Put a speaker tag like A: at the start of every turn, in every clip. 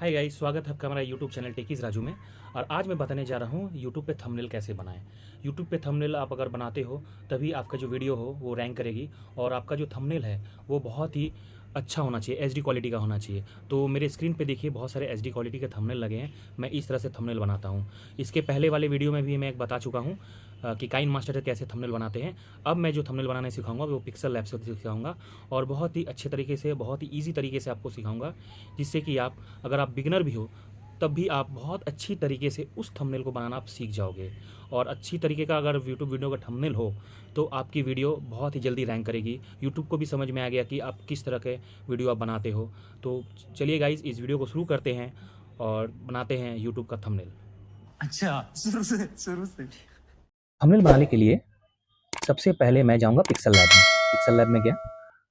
A: Hi guys, स्वागत है आपका हमारा यूट्यूब चैनल टेकीज़ राजू में। और आज मैं बताने जा रहा हूँ यूट्यूब पे थंबनेल कैसे बनाएं। यूट्यूब पे थंबनेल आप अगर बनाते हो तभी आपका जो वीडियो हो वो रैंक करेगी और आपका जो थंबनेल है वो बहुत ही अच्छा होना चाहिए, एचडी क्वालिटी का होना चाहिए। तो मेरे स्क्रीन पे देखिए बहुत सारे एचडी क्वालिटी के थंबनेल लगे हैं। मैं इस तरह से थंबनेल बनाता हूँ। इसके पहले वाले वीडियो में भी मैं एक बता चुका हूँ कि काइन मास्टर से कैसे थंबनेल बनाते हैं। अब मैं जो थंबनेल बनाने सिखाऊंगा वो पिक्सल लैब से सिखाऊंगा और बहुत ही अच्छे तरीके से, बहुत ही ईजी तरीके से आपको सिखाऊंगा, जिससे कि आप, अगर आप बिगिनर भी हो तब भी आप बहुत अच्छी तरीके से उस थंबनेल को बनाना आप सीख जाओगे। और अच्छी तरीके का अगर यूट्यूब वीडियो का थंबनेल हो तो आपकी वीडियो बहुत ही जल्दी रैंक करेगी। यूट्यूब को भी समझ में आ गया कि आप किस तरह के वीडियो आप बनाते हो। तो चलिए गाइस, इस वीडियो को शुरू करते हैं और बनाते हैं यूट्यूब का थंबनेल।
B: अच्छा, शुरू से
A: थंबनेल बनाने के लिए सबसे पहले मैं जाऊंगा पिक्सल लैब में। पिक्सल लैब में गया।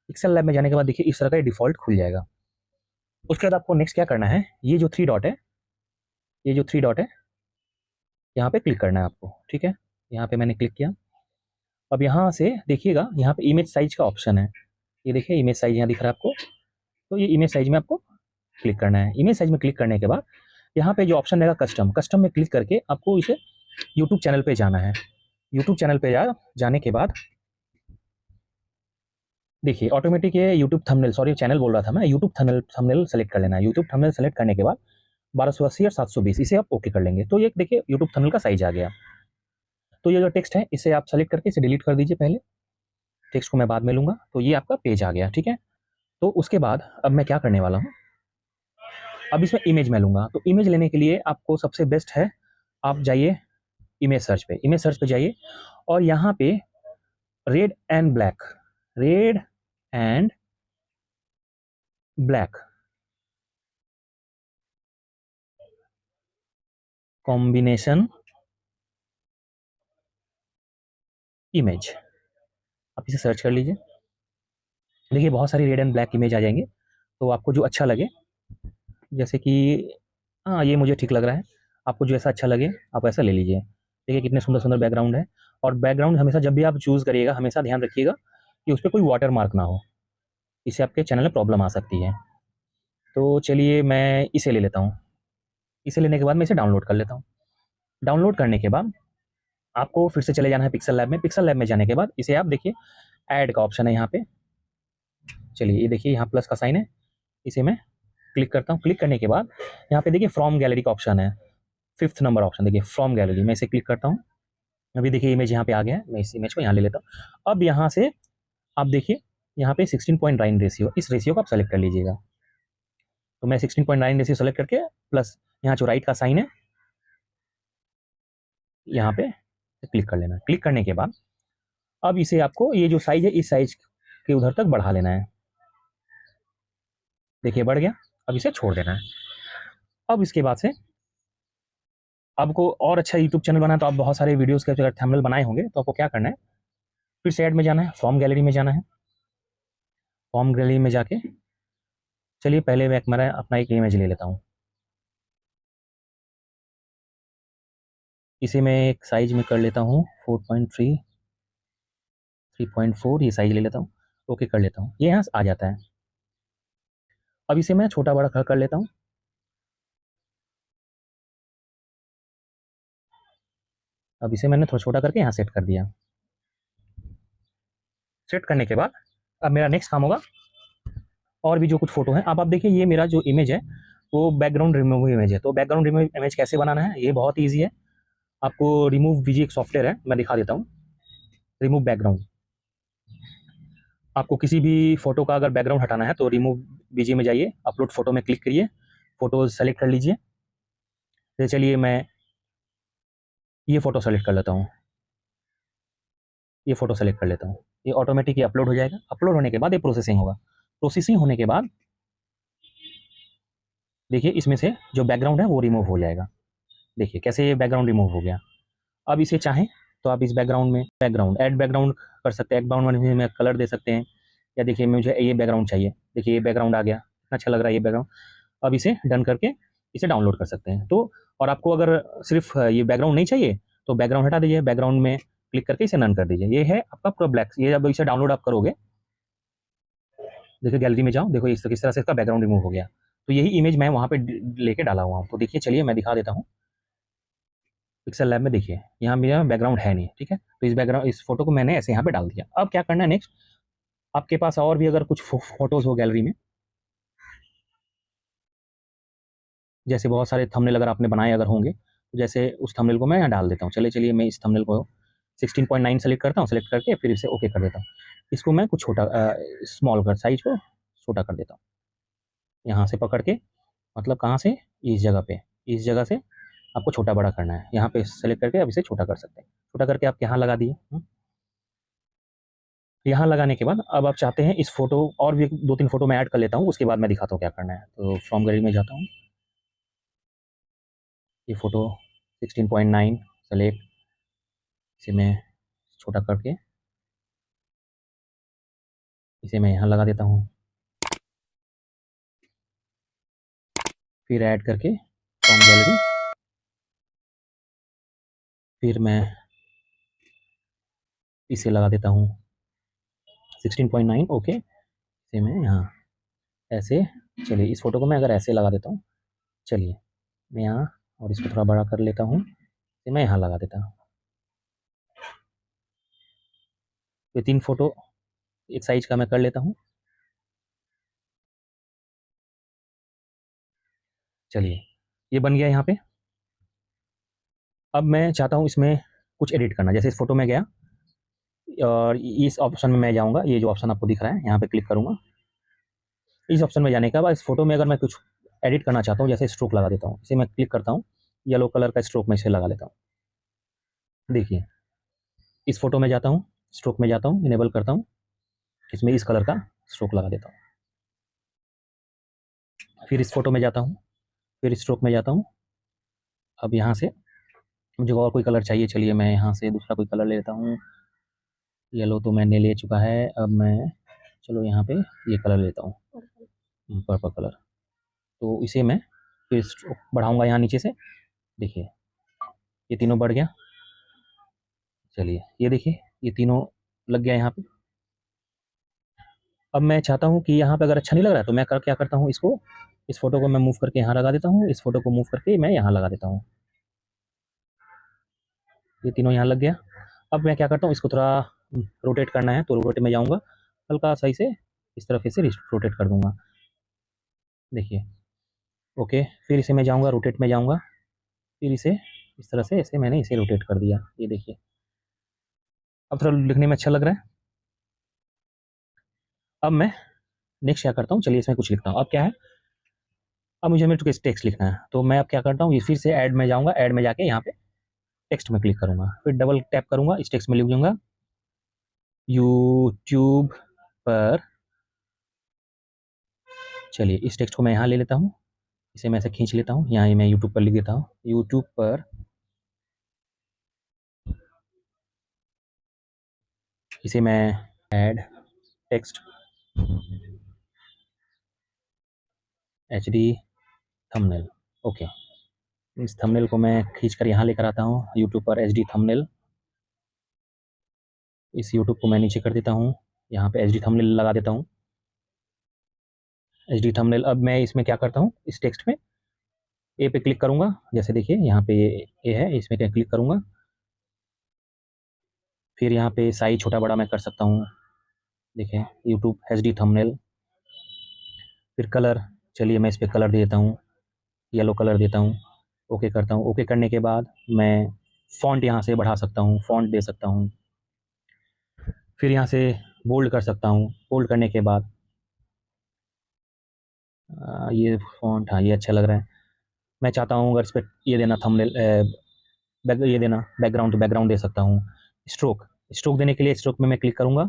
A: पिक्सल लैब में जाने के बाद देखिए इस तरह का डिफ़ॉल्ट खुल जाएगा। उसके बाद आपको नेक्स्ट क्या करना है, ये जो थ्री डॉट है, ये जो थ्री डॉट है यहाँ पे क्लिक करना है आपको। ठीक है, यहाँ पे मैंने क्लिक किया। अब यहाँ से देखिएगा, यहाँ पे इमेज साइज का ऑप्शन है। ये देखिए इमेज साइज यहाँ दिख रहा है आपको। तो ये इमेज साइज में आपको क्लिक करना है। इमेज साइज में क्लिक करने के बाद यहाँ पे जो ऑप्शन रहेगा कस्टम, कस्टम में क्लिक करके आपको इसे यूट्यूब चैनल पे जाना है। यूट्यूब चैनल पे जाने के बाद देखिए ऑटोमेटिक ये यूट्यूब थंबनेल, सॉरी चैनल बोल रहा था मैं, यूट्यूब थंबनेल सेलेक्ट कर लेना है। यूट्यूब थंबनेल सेलेक्ट करने के बाद 1280 और 720 इसे आप ओके कर लेंगे। तो ये देखिए यूट्यूब थंबनेल का साइज आ गया। तो ये जो टेक्स्ट है इसे आप सेलेक्ट करके इसे डिलीट कर दीजिए। पहले टेक्स्ट को मैं बाद में लूंगा। तो ये आपका पेज आ गया। ठीक है, तो उसके बाद अब मैं क्या करने वाला हूँ, अब इसमें इमेज मैं लूंगा। तो इमेज लेने के लिए आपको सबसे बेस्ट है, आप जाइए इमेज सर्च पे। इमेज सर्च पे जाइए और यहाँ पे red and black, red and black combination image, आप इसे सर्च कर लीजिए। देखिए बहुत सारी रेड एंड ब्लैक इमेज आ जाएंगे। तो आपको जो अच्छा लगे, जैसे कि हाँ ये मुझे ठीक लग रहा है, आपको जो ऐसा अच्छा लगे आप ऐसा ले लीजिए। देखिए कितने सुंदर सुंदर बैकग्राउंड है। और बैकग्राउंड हमेशा जब भी आप चूज़ करिएगा हमेशा ध्यान रखिएगा कि उस पर कोई वाटर मार्क ना हो, इससे आपके चैनल में प्रॉब्लम आ सकती है। तो चलिए मैं इसे ले लेता हूँ। इसे लेने के बाद मैं इसे डाउनलोड कर लेता हूँ। डाउनलोड करने के बाद आपको फिर से चले जाना है पिक्सल लैब में। पिक्सल लैब में जाने के बाद इसे आप देखिए ऐड का ऑप्शन है यहाँ पे। चलिए ये देखिए यहाँ प्लस का साइन है, इसे मैं क्लिक करता हूँ। क्लिक करने के बाद यहाँ पे देखिए फ्रॉम गैलरी का ऑप्शन है, 5th नंबर ऑप्शन देखिए फ्रॉम गैलरी। मैं इसे क्लिक करता हूँ। अभी देखिए इमेज यहाँ पे आ गया है, मैं इस इमेज को यहाँ ले लेता हूँ। अब यहाँ से आप देखिए यहाँ पे 16.9 रेशियो, इस रेशियो को आप सेलेक्ट कर लीजिएगा। तो मैं 16.9 रेशियो सेलेक्ट करके प्लस यहाँ जो राइट का साइन है यहाँ पे क्लिक कर लेना। क्लिक करने के बाद अब इसे आपको ये जो साइज है इस साइज के उधर तक बढ़ा लेना है। देखिए बढ़ गया। अब इसे छोड़ देना है। अब इसके बाद से आपको और अच्छा यूट्यूब चैनल बनाना है तो आप बहुत सारे वीडियोस के अगर थंबनेल बनाए होंगे तो आपको क्या करना है, फिर से ऐड में जाना है, फॉर्म गैलरी में जाना है। फॉर्म गैलरी में जाके चलिए पहले मैं अपना एक इमेज ले लेता हूँ। इसे मैं एक साइज में कर लेता हूँ 4.3, 3.4 ये साइज ले लेता हूँ। ओके कर लेता हूँ, ये यहाँ आ जाता है। अब इसे मैं छोटा बड़ा कर लेता हूँ। अब इसे मैंने थोड़ा छोटा करके यहाँ सेट कर दिया। सेट करने के बाद अब मेरा नेक्स्ट काम होगा और भी जो कुछ फोटो है। अब आप देखिए ये मेरा जो इमेज है वो बैकग्राउंड रिमूव इमेज है। तो बैकग्राउंड रिमूव इमेज कैसे बनाना है, ये बहुत ईजी है। आपको रिमूव वीजी एक सॉफ्टवेयर है, मैं दिखा देता हूँ। रिमूव बैकग्राउंड, आपको किसी भी फोटो का अगर बैकग्राउंड हटाना है तो रिमूव वीजी में जाइए, अपलोड फोटो में क्लिक करिए, फोटो सेलेक्ट कर लीजिए। तो चलिए मैं ये फोटो सेलेक्ट कर लेता हूँ, ये फोटो सेलेक्ट कर लेता हूँ। ये ऑटोमेटिक ये अपलोड हो जाएगा। अपलोड होने के बाद ये प्रोसेसिंग होगा। प्रोसेसिंग होने के बाद देखिए इसमें से जो बैकग्राउंड है वो रिमूव हो जाएगा। देखिए कैसे ये बैकग्राउंड रिमूव हो गया। अब इसे चाहें तो आप इस बैकग्राउंड में बैकग्राउंड ऐड बैकग्राउंड कर सकते हैं। बैकग्राउंड में कलर दे सकते हैं, या देखिए मुझे ये बैकग्राउंड चाहिए, देखिए ये बैकग्राउंड आ गया, कितना अच्छा लग रहा है ये बैकग्राउंड। अब इसे डन करके इसे डाउनलोड कर सकते हैं। तो और आपको अगर सिर्फ ये बैकग्राउंड नहीं चाहिए तो बैकग्राउंड हटा दीजिए, बैकग्राउंड में क्लिक करके इसे नन कर दीजिए। ये है आपका पूरा ब्लैक। ये जब इसे डाउनलोड आप करोगे, देखिए गैलरी में जाओ, देखो इस तरह से इसका बैकग्राउंड रिमूव हो गया। तो यही इमेज मैं वहाँ पे लेके डाला हुआ हूँ। तो देखिए, चलिए मैं दिखा देता हूँ। पिक्सल लैब में देखिए, यहाँ मेरा बैकग्राउंड है नहीं, ठीक है। तो इस फोटो को मैंने ऐसे यहाँ पे डाल दिया। अब क्या करना है नेक्स्ट, आपके पास और भी अगर कुछ फोटोज हो गैलरी में, जैसे बहुत सारे थंबनेल अगर आपने बनाए अगर होंगे, तो जैसे उस थंबनेल को मैं यहाँ डाल देता हूँ। चलिए मैं इस थंबनेल को 16.9 सेलेक्ट करता हूँ, सेलेक्ट करके फिर इसे ओके कर देता हूँ। इसको मैं कुछ छोटा स्मॉल कर, साइज को छोटा कर देता हूँ यहाँ से पकड़ के, मतलब कहाँ से, इस जगह पे, इस जगह से आपको छोटा बड़ा करना है। यहाँ पे सेलेक्ट करके अब इसे छोटा कर सकते हैं। छोटा करके आप यहाँ लगा दिए। यहाँ लगाने के बाद अब आप चाहते हैं इस फोटो और भी 2-3 फोटो मैं ऐड कर लेता हूँ, उसके बाद मैं दिखाता हूँ क्या करना है। तो फ्रॉम गैलरी में जाता हूँ, ये फोटो 16.9 सेलेक्ट, इसे मैं छोटा करके इसे मैं यहाँ लगा देता हूँ। फिर ऐड करके फ्रॉम गैलरी, फिर मैं इसे लगा देता हूँ 16.9 ओके। इसे मैं यहाँ ऐसे, चलिए इस फोटो को मैं अगर ऐसे लगा देता हूँ, चलिए मैं यहाँ, और इसको थोड़ा बड़ा कर लेता हूँ, इसे मैं यहाँ लगा देता हूँ। ये 3 फोटो एक साइज का मैं कर लेता हूँ। चलिए ये बन गया यहाँ पे। अब मैं चाहता हूँ इसमें कुछ एडिट करना। जैसे इस फोटो में गया और इस ऑप्शन में मैं जाऊँगा, ये जो ऑप्शन आपको दिख रहा है यहाँ पे क्लिक करूँगा। इस ऑप्शन में जाने के बाद इस फोटो में अगर मैं कुछ एडिट करना चाहता हूँ, जैसे स्ट्रोक लगा देता हूँ, इसे मैं क्लिक करता हूँ, येलो कलर का स्ट्रोक मैं इसे लगा लेता हूँ। देखिए इस फोटो में जाता हूँ, स्ट्रोक में जाता हूँ, इनेबल करता हूँ, इसमें इस कलर का स्ट्रोक लगा देता हूँ। फिर इस फोटो में जाता हूँ, फिर स्ट्रोक में जाता हूँ। अब यहाँ से मुझे और कोई कलर चाहिए, चलिए मैं यहाँ से दूसरा कोई कलर ले लेता हूँ। येलो तो मैंने ले चुका है, अब मैं चलो यहाँ पे ये कलर लेता हूँ, पर्पल कलर। तो इसे मैं फिर स्ट्रोक बढ़ाऊँगा यहाँ नीचे से, देखिए ये तीनों बढ़ गया। चलिए ये देखिए ये तीनों लग गया यहाँ पे। अब मैं चाहता हूँ कि यहाँ पे अगर अच्छा नहीं लग रहा है तो मैं क्या करता हूँ, इसको, इस फोटो को मैं मूव करके यहाँ लगा देता हूँ, इस फोटो को मूव करके मैं यहाँ लगा देता हूँ। ये तीनों यहाँ लग गया। अब मैं क्या करता हूँ, इसको थोड़ा रोटेट करना है, तो रोटेट में जाऊँगा, हल्का सा इसे इस तरफ इसे रोटेट कर दूँगा, देखिए ओके। फिर इसे मैं जाऊँगा, रोटेट में जाऊँगा, फिर इसे इस तरह से, ऐसे मैंने इसे रोटेट कर दिया, ये देखिए अब थोड़ा लिखने में अच्छा लग रहा है। अब मैं नेक्स्ट क्या करता हूँ, चलिए इसमें कुछ लिखता हूँ। अब क्या है, अब मुझे मेरे को टेक्स्ट लिखना है, तो मैं अब क्या करता हूँ, ये फिर से ऐड में जाऊँगा, ऐड में जाके यहाँ पे टेक्स्ट में क्लिक करूँगा, फिर डबल टैप करूँगा, इस टेक्स्ट में लिख दूँगा यूट्यूब पर। चलिए इस टेक्स्ट को मैं यहाँ ले लेता हूँ, इसे मैं ऐसे खींच लेता हूँ, यहाँ मैं यूट्यूब पर लिख देता हूँ, यूट्यूब पर। इसे मैं add text HD thumbnail, okay. इस थंबनेल को मैं खींच कर यहाँ लेकर आता हूँ, यूट्यूब पर HD थंबनेल। इस यूट्यूब को मैं नीचे कर देता हूँ, यहाँ पे HD थंबनेल लगा देता हूँ, HD थंबनेल। अब मैं इसमें क्या करता हूँ, इस टेक्स्ट में ए पे क्लिक करूँगा, जैसे देखिए यहाँ पे ए है, इसमें क्या क्लिक करूँगा, फिर यहाँ पे साइज छोटा बड़ा मैं कर सकता हूँ, देखिए यूट्यूब HD थंबनेल। फिर कलर, चलिए मैं इस पर कलर दे देता हूँ, येलो कलर देता हूँ, ओके करता हूँ। ओके करने के बाद मैं फ़ॉन्ट यहाँ से बढ़ा सकता हूँ, फ़ॉन्ट दे सकता हूँ, फिर यहाँ से बोल्ड कर सकता हूँ। बोल्ड करने के बाद ये फ़ॉन्ट, हाँ ये अच्छा लग रहा है। मैं चाहता हूँ अगर इस पर ये देना थंबनेल ये देना बैकग्राउंड, तो बैकग्राउंड दे सकता हूँ। स्ट्रोक, स्ट्रोक देने के लिए स्ट्रोक में मैं क्लिक करूँगा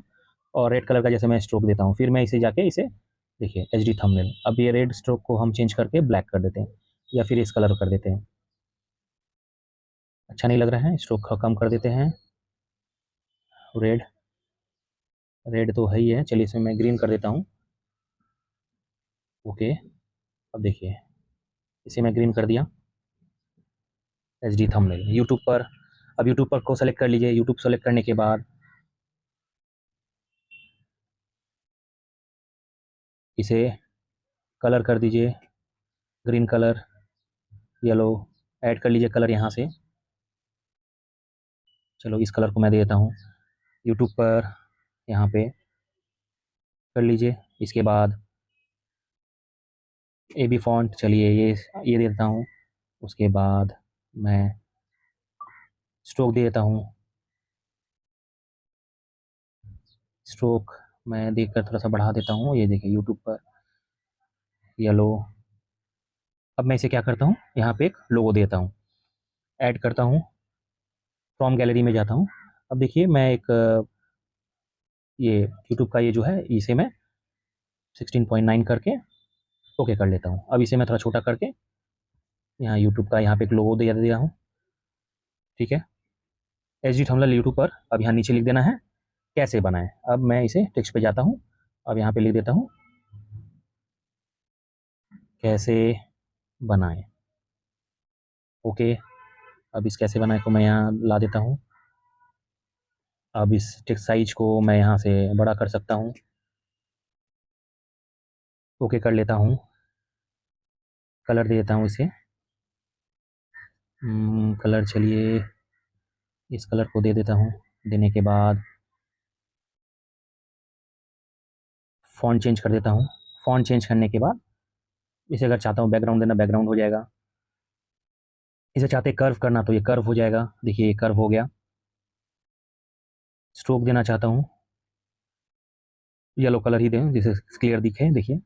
A: और रेड कलर का जैसे मैं स्ट्रोक देता हूँ, फिर मैं इसे जाके इसे देखिए HD थंबनेल। अब ये रेड स्ट्रोक को हम चेंज करके ब्लैक कर देते हैं या फिर इस कलर कर देते हैं, अच्छा नहीं लग रहा है, स्ट्रोक का कम कर देते हैं। रेड, रेड तो है ही है, चलिए इसमें मैं ग्रीन कर देता हूँ, ओके। अब देखिए इसे मैं ग्रीन कर दिया, HD थंबनेल यूट्यूब पर। अब यूट्यूब पर को सेलेक्ट कर लीजिए, यूट्यूब सेलेक्ट करने के बाद इसे कलर कर दीजिए ग्रीन कलर, येलो ऐड कर लीजिए कलर यहाँ से। चलो इस कलर को मैं दे देता हूँ यूट्यूब पर, यहाँ पे कर लीजिए। इसके बाद AB फॉन्ट, चलिए ये दे देता हूँ। उसके बाद मैं स्ट्रोक दे देता हूँ। स्ट्रोक मैं देखकर थोड़ा सा बढ़ा देता हूँ, ये देखिए यूट्यूब पर येलो। अब मैं इसे क्या करता हूँ, यहाँ पे एक लोगो देता हूँ, ऐड करता हूँ, फ्रॉम गैलरी में जाता हूँ। अब देखिए मैं एक ये यूट्यूब का ये जो है इसे मैं 16.9 करके ओके कर लेता हूँ। अब इसे मैं थोड़ा छोटा करके यहाँ यूट्यूब का यहाँ पे एक लोगो दे दिया हूँ, ठीक है। HD थंबनेल यूट्यूब पर अब यहाँ नीचे लिख देना है कैसे बनाएं। अब मैं इसे टेक्स्ट पे जाता हूँ, अब यहाँ पे लिख देता हूँ कैसे बनाएं, ओके। अब इस कैसे बनाएं को मैं यहाँ ला देता हूँ। अब इस टेक्स्ट साइज को मैं यहाँ से बड़ा कर सकता हूँ, ओके कर लेता हूँ। कलर दे देता हूँ इसे, कलर चलिए इस कलर को दे देता हूँ। देने के बाद फ़ॉन्ट चेंज कर देता हूँ। फ़ॉन्ट चेंज करने के बाद इसे अगर चाहता हूँ बैकग्राउंड देना, बैकग्राउंड हो जाएगा। इसे चाहते कर्व करना तो ये कर्व हो जाएगा, देखिए ये कर्व हो गया। स्ट्रोक देना चाहता हूँ, येलो कलर ही दें जिससे क्लियर दिखे, देखिए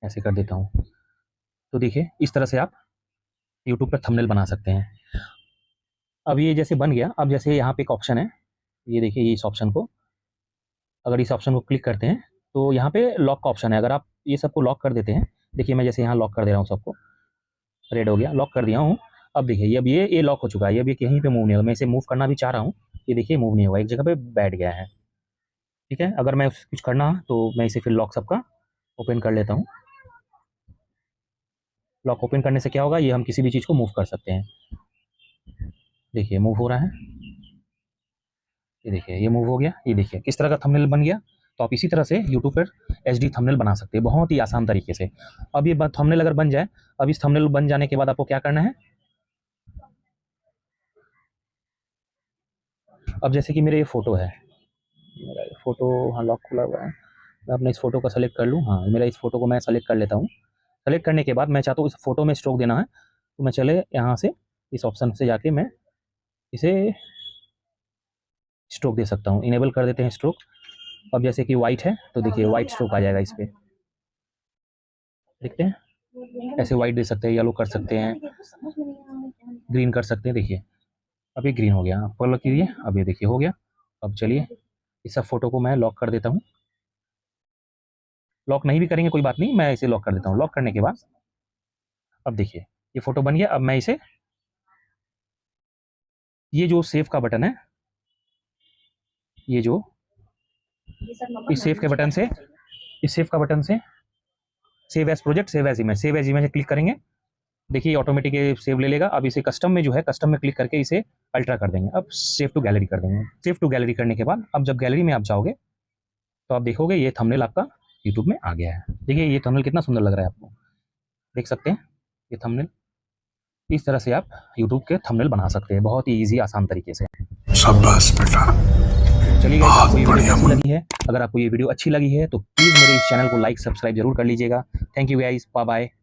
A: ऐसे कर देता हूँ। तो देखिए इस तरह से आप यूट्यूब पर थंबनेल बना सकते हैं। अब ये जैसे बन गया, अब जैसे यहाँ पे एक ऑप्शन है, ये देखिए इस ऑप्शन को, अगर इस ऑप्शन को क्लिक करते हैं तो यहाँ पे लॉक का ऑप्शन है। अगर आप ये सबको लॉक कर देते हैं, देखिए मैं जैसे यहाँ लॉक कर दे रहा हूँ सबको, रेड हो गया, लॉक कर दिया हूँ। अब देखिए अब ये लॉक हो चुका है, अब ये कहीं पे मूव नहीं होगा। मैं इसे मूव करना भी चाह रहा हूँ, ये देखिए मूव नहीं होगा, एक जगह पे बैठ गया है, ठीक है। अगर मैं कुछ करना तो मैं इसे फिर लॉक सबका ओपन कर लेता हूँ। लॉक ओपन करने से क्या होगा, ये हम किसी भी चीज़ को मूव कर सकते हैं। देखिए मूव हो रहा है, ये देखिए ये मूव हो गया। ये देखिए किस तरह का थंबनेल बन गया। तो आप इसी तरह से यूट्यूब पर HD थंबनेल बना सकते हैं बहुत ही आसान तरीके से। अब ये थंबनेल अगर बन जाए, अब इस थंबनेल बन जाने के बाद आपको क्या करना है, अब जैसे कि मेरे ये फ़ोटो है, मेरा ये फ़ोटो हाँ लॉक खुला हुआ है, मैं अपने इस फ़ोटो को सेलेक्ट कर लूँ। हाँ मेरा इस फ़ोटो को मैं सेलेक्ट कर लेता हूँ। सेलेक्ट करने के बाद मैं चाहता हूँ इस फ़ोटो में स्ट्रोक देना है, तो मैं चले यहाँ से इस ऑप्शन से जाके मैं इसे स्ट्रोक दे सकता हूँ। इनेबल कर देते हैं स्ट्रोक। अब जैसे कि वाइट है तो देखिए वाइट स्ट्रोक आ जाएगा इस पर, देखते हैं ऐसे वाइट दे सकते हैं, येलो कर सकते हैं, ग्रीन कर सकते हैं। देखिए अब ये ग्रीन हो गया, आप फॉलो कीजिए। अब ये देखिए हो गया। अब चलिए इस सब फोटो को मैं लॉक कर देता हूँ। लॉक नहीं भी करेंगे कोई बात नहीं, मैं इसे लॉक कर देता हूँ। लॉक करने के बाद अब देखिए ये फोटो बन गया। अब मैं इसे, ये जो सेव का बटन है, ये जो इस सेव के बटन से, इस सेव का बटन से save as project, save as image, save as image click करेंगे, देखिए ऑटोमेटिक सेव ले लेगा। अब इसे कस्टम में जो है, कस्टम में क्लिक करके इसे अल्ट्रा कर देंगे। अब सेव टू गैलरी कर देंगे। सेव टू गैलरी करने के बाद अब जब गैलरी में आप जाओगे तो आप देखोगे ये थंबनेल आपका यूट्यूब में आ गया है। देखिए ये थंबनेल कितना सुंदर लग रहा है, आपको देख सकते हैं ये थंबनेल। इस तरह से आप यूट्यूब के थंबनेल बना सकते हैं बहुत ही ईजी आसान तरीके से।
B: शाबाश बेटा,
A: चलिए गाइस, आपको ये वीडियो
B: बढ़िया।
A: कैसी लगी है? अगर आपको ये वीडियो अच्छी लगी है तो प्लीज़ मेरे इस चैनल को लाइक सब्सक्राइब जरूर कर लीजिएगा। Thank you guys, bye bye.